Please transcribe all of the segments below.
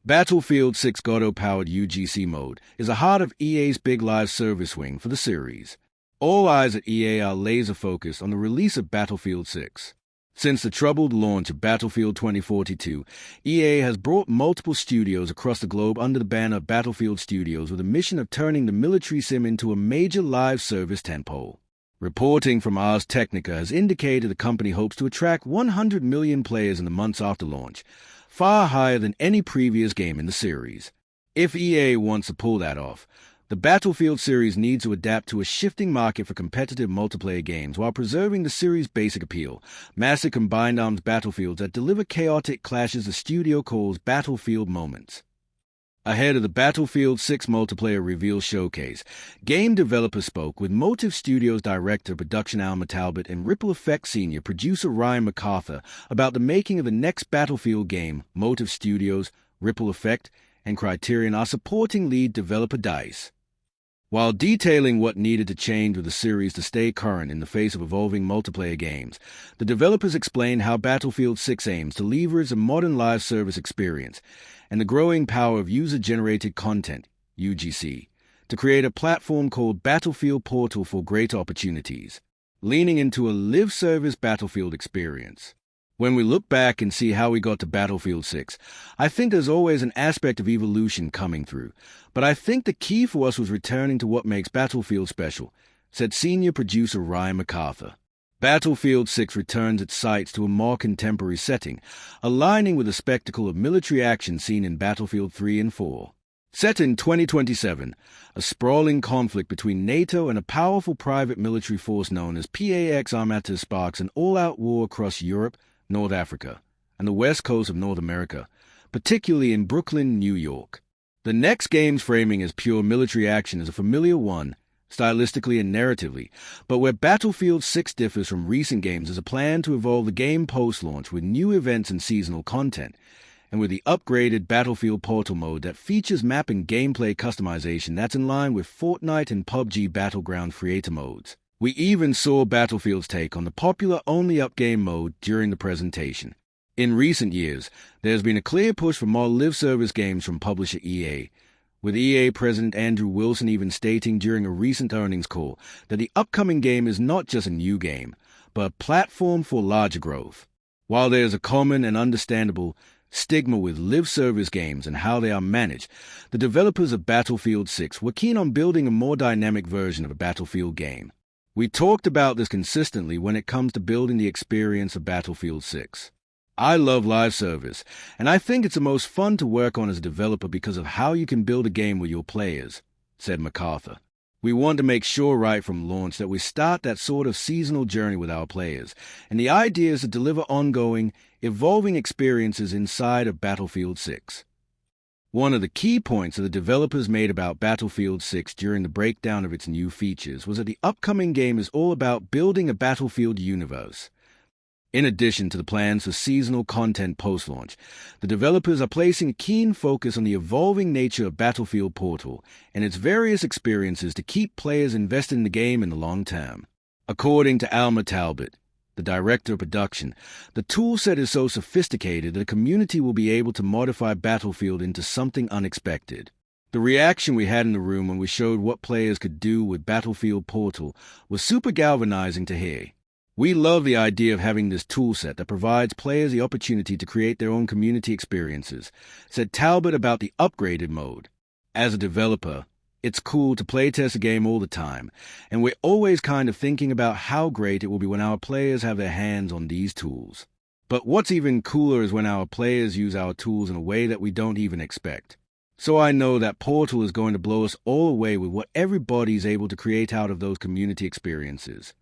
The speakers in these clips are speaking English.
Battlefield 6 Godot-powered UGC mode is the heart of EA's big live service wing for the series. All eyes at EA are laser-focused on the release of Battlefield 6. Since the troubled launch of Battlefield 2042, EA has brought multiple studios across the globe under the banner of Battlefield Studios with a mission of turning the military sim into a major live service tentpole. Reporting from Ars Technica has indicated the company hopes to attract 100 million players in the months after launch, far higher than any previous game in the series. If EA wants to pull that off, the Battlefield series needs to adapt to a shifting market for competitive multiplayer games while preserving the series' basic appeal, massive combined arms battlefields that deliver chaotic clashes the studio calls battlefield moments. Ahead of the Battlefield 6 multiplayer reveal showcase, game developers spoke with Motive Studios director production Alma Talbot and Ripple Effects senior producer Ryan MacArthur about the making of the next Battlefield game. Motive Studios, Ripple Effect, and Criterion are supporting lead developer DICE. While detailing what needed to change with the series to stay current in the face of evolving multiplayer games, the developers explained how Battlefield 6 aims to leverage a modern live service experience and the growing power of user-generated content, UGC, to create a platform called Battlefield Portal for greater opportunities, leaning into a live-service Battlefield experience. When we look back and see how we got to Battlefield 6, I think there's always an aspect of evolution coming through, but I think the key for us was returning to what makes Battlefield special, said senior producer Ryan MacArthur. Battlefield 6 returns its sights to a more contemporary setting, aligning with the spectacle of military action seen in Battlefield 3 and 4. Set in 2027, a sprawling conflict between NATO and a powerful private military force known as PAX Armata sparks an all-out war across Europe, North Africa, and the west coast of North America, particularly in Brooklyn, New York. The next game's framing as pure military action is a familiar one, stylistically and narratively, but where Battlefield 6 differs from recent games is a plan to evolve the game post-launch with new events and seasonal content, and with the upgraded Battlefield Portal mode that features map and gameplay customization that's in line with Fortnite and PUBG Battleground creator modes. We even saw Battlefield's take on the popular only-up game mode during the presentation. In recent years, there has been a clear push for more live-service games from publisher EA, with EA President Andrew Wilson even stating during a recent earnings call that the upcoming game is not just a new game, but a platform for larger growth. While there is a common and understandable stigma with live-service games and how they are managed, the developers of Battlefield 6 were keen on building a more dynamic version of a Battlefield game. We talked about this consistently when it comes to building the experience of Battlefield 6. I love live service, and I think it's the most fun to work on as a developer because of how you can build a game with your players, said MacArthur. We want to make sure right from launch that we start that sort of seasonal journey with our players, and the idea is to deliver ongoing, evolving experiences inside of Battlefield 6. One of the key points that the developers made about Battlefield 6 during the breakdown of its new features was that the upcoming game is all about building a Battlefield universe. In addition to the plans for seasonal content post-launch, the developers are placing a keen focus on the evolving nature of Battlefield Portal and its various experiences to keep players invested in the game in the long term. According to Alma Talbot, the director of production, the toolset is so sophisticated that a community will be able to modify Battlefield into something unexpected. The reaction we had in the room when we showed what players could do with Battlefield Portal was super galvanizing to hear. We love the idea of having this toolset that provides players the opportunity to create their own community experiences, said Talbot about the upgraded mode. As a developer, it's cool to playtest a game all the time, and we're always kind of thinking about how great it will be when our players have their hands on these tools. But what's even cooler is when our players use our tools in a way that we don't even expect. So I know that Portal is going to blow us all away with what everybody's able to create out of those community experiences.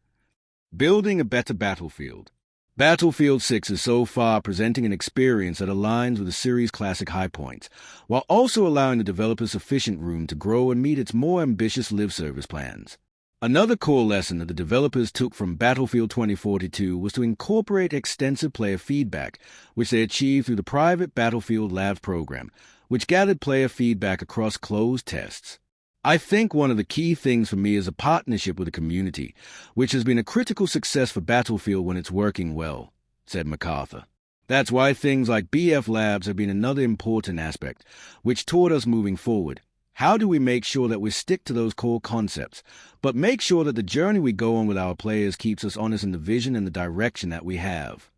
Building a better Battlefield. Battlefield 6 is so far presenting an experience that aligns with the series' classic high points, while also allowing the developers sufficient room to grow and meet its more ambitious live-service plans. Another core lesson that the developers took from Battlefield 2042 was to incorporate extensive player feedback, which they achieved through the private Battlefield Labs program, which gathered player feedback across closed tests. I think one of the key things for me is a partnership with the community, which has been a critical success for Battlefield when it's working well, said MacArthur. That's why things like BF Labs have been another important aspect, which taught us moving forward. How do we make sure that we stick to those core concepts, but make sure that the journey we go on with our players keeps us honest in the vision and the direction that we have?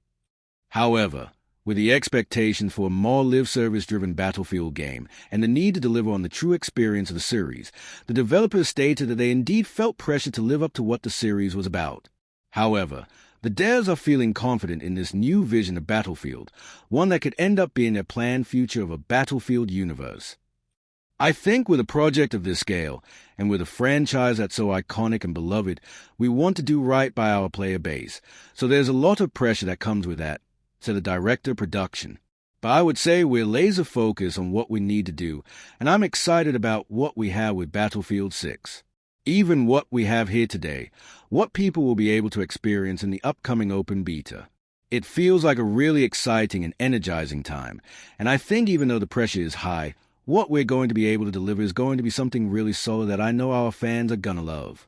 However, with the expectations for a more live-service-driven Battlefield game and the need to deliver on the true experience of the series, the developers stated that they indeed felt pressure to live up to what the series was about. However, the devs are feeling confident in this new vision of Battlefield, one that could end up being their planned future of a Battlefield universe. I think with a project of this scale, and with a franchise that's so iconic and beloved, we want to do right by our player base, so there's a lot of pressure that comes with that, said the director of production. But I would say we're laser focused on what we need to do, and I'm excited about what we have with Battlefield 6. Even what we have here today, what people will be able to experience in the upcoming open beta. It feels like a really exciting and energizing time, and I think even though the pressure is high, what we're going to be able to deliver is going to be something really solid that I know our fans are gonna love.